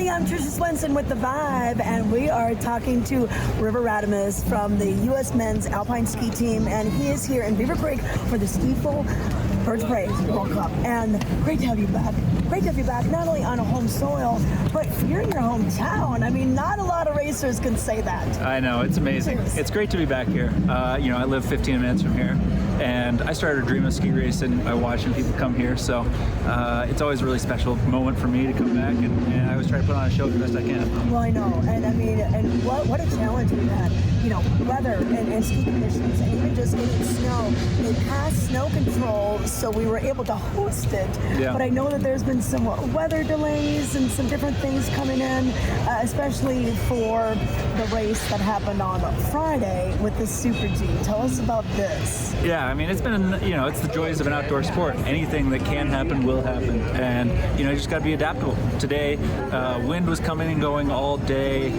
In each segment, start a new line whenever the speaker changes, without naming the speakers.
Hey, I'm Tricia Swenson with The Vibe, and we are talking to River Radamus from the U.S. Men's Alpine Ski Team, and he is here in Beaver Creek for the Ski-Full Birds of Prey World Cup. And great to have you back. Great to have you back, not only on a home soil, but you're in your hometown. I mean, not a lot of racers can say that.
I know, it's amazing. It's great to be back here. I live 15 minutes from here, and I started a dream of ski racing by watching people come here, so it's always a really special moment for me to come back, and I always try to put on a show the best I can.
Well, I know, and I mean, and what a challenge we had. You know, weather and ski conditions, and even just getting snow. We passed snow control, so we were able to host it.
Yeah.
But I know that there's been some weather delays and some different things coming in, especially for the race that happened on Friday with the Super G. Tell us about this.
Yeah, I mean, it's been, it's the joys of an outdoor sport. Anything that can happen will happen, and you just got to be adaptable. Today, wind was coming and going all day,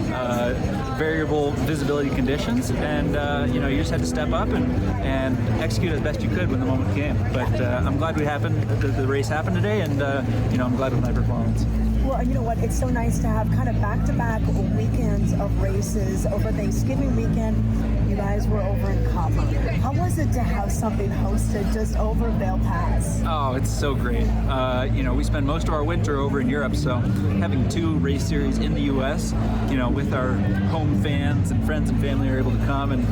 variable visibility conditions, and you just had to step up and execute as best you could when the moment came. But I'm glad the race happened today, and I'm glad with my performance.
Well, you know what? It's so nice to have kind of back-to-back weekends of races. Over Thanksgiving weekend, you guys were over in Copper. How was it to have something hosted just over Vail Pass?
Oh, it's so great. We spend most of our winter over in Europe, so having two race series in the U.S., with our home fans and friends and family are able to come and,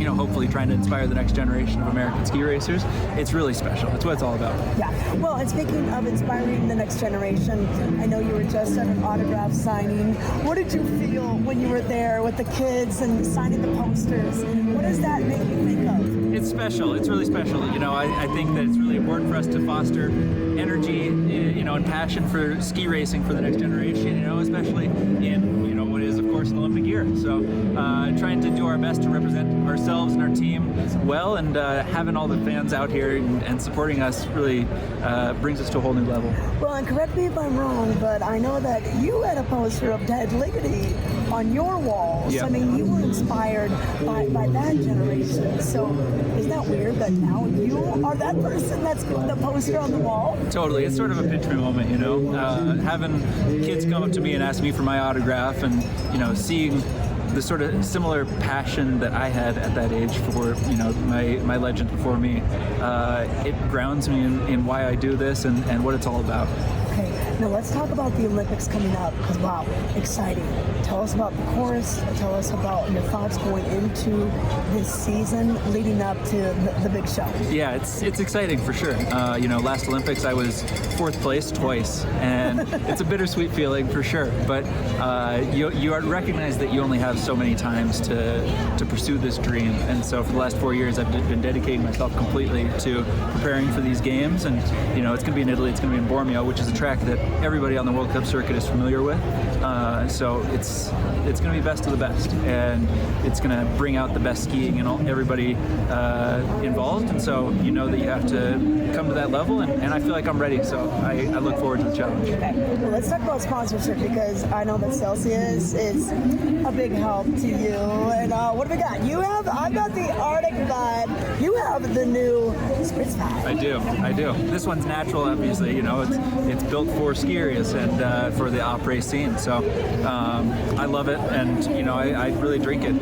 hopefully trying to inspire the next generation of American ski racers, it's really special. It's what it's all about.
Yeah. Well, and speaking of inspiring the next generation, I know you were just at an autograph signing. What did you feel when you were there with the kids and signing the posters? What does that make you think of?
It's special. It's really special. I think that it's really important for us to foster energy, and passion for ski racing for the next generation, especially in, what is, of course, an Olympic year. So trying to do our best to represent ourselves and our team well, and having all the fans out here and supporting us really brings us to a whole new level.
Well, and correct me if I'm wrong, but I know that you had a poster of Dead Liggity on your walls.
Yep.
I mean, you were inspired by that generation. So isn't that weird that now you are that person that's the poster on the wall?
Totally. It's sort of a pinch me moment, having kids come up to me and ask me for my autograph, and, seeing the sort of similar passion that I had at that age for, my legends before me. It grounds me in why I do this and what it's all about.
Okay, now let's talk about the Olympics coming up, because wow, exciting. Tell us about the course. Tell us about your thoughts going into this season leading up to the big show.
Yeah, it's exciting for sure. Last Olympics I was fourth place twice, and it's a bittersweet feeling for sure. But you recognize that you only have so many times to pursue this dream, and so for the last 4 years I've been dedicating myself completely to preparing for these games. And it's going to be in Italy, it's going to be in Bormio, which is a track that everybody on the World Cup circuit is familiar with. So it's going to be best of the best, and it's going to bring out the best skiing and everybody involved. And so that you have to come to that level, and I feel like I'm ready. So I look forward to the challenge.
Okay, well, let's talk about sponsorship, because I know that Celsius is a big help to you. And what do we got? I've got the Arctic Vibe. You have the new Spritz Vibe.
I do. This one's natural, obviously. It's built for skiers and for the après scene. So I love it, and I really drink it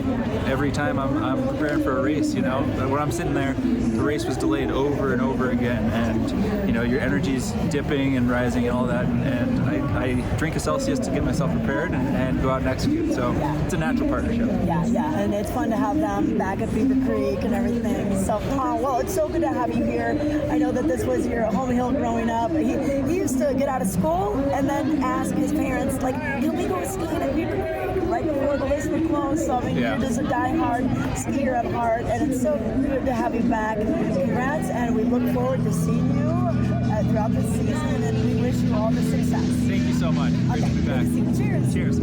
every time I'm preparing for a race. When I'm sitting there, the race was delayed over and over again, and your energy's dipping and rising and all that, and I drink a Celsius to get myself prepared and go out and execute. So it's a natural partnership.
Yeah, and it's fun to have them back at Beaver Creek and everything. So, well, it's so good to have you here. I know that this was your home hill growing up. He used to get out of school and then ask his parents, like, can we go skiing at Beaver Creek right before the list would close? So, I mean, you're just a diehard skier at heart, and it's so good to have you back. Congrats, and we look forward to seeing you throughout the season, and we wish you all the success.
Thank you so much. Great to be back.
Cheers.
Cheers.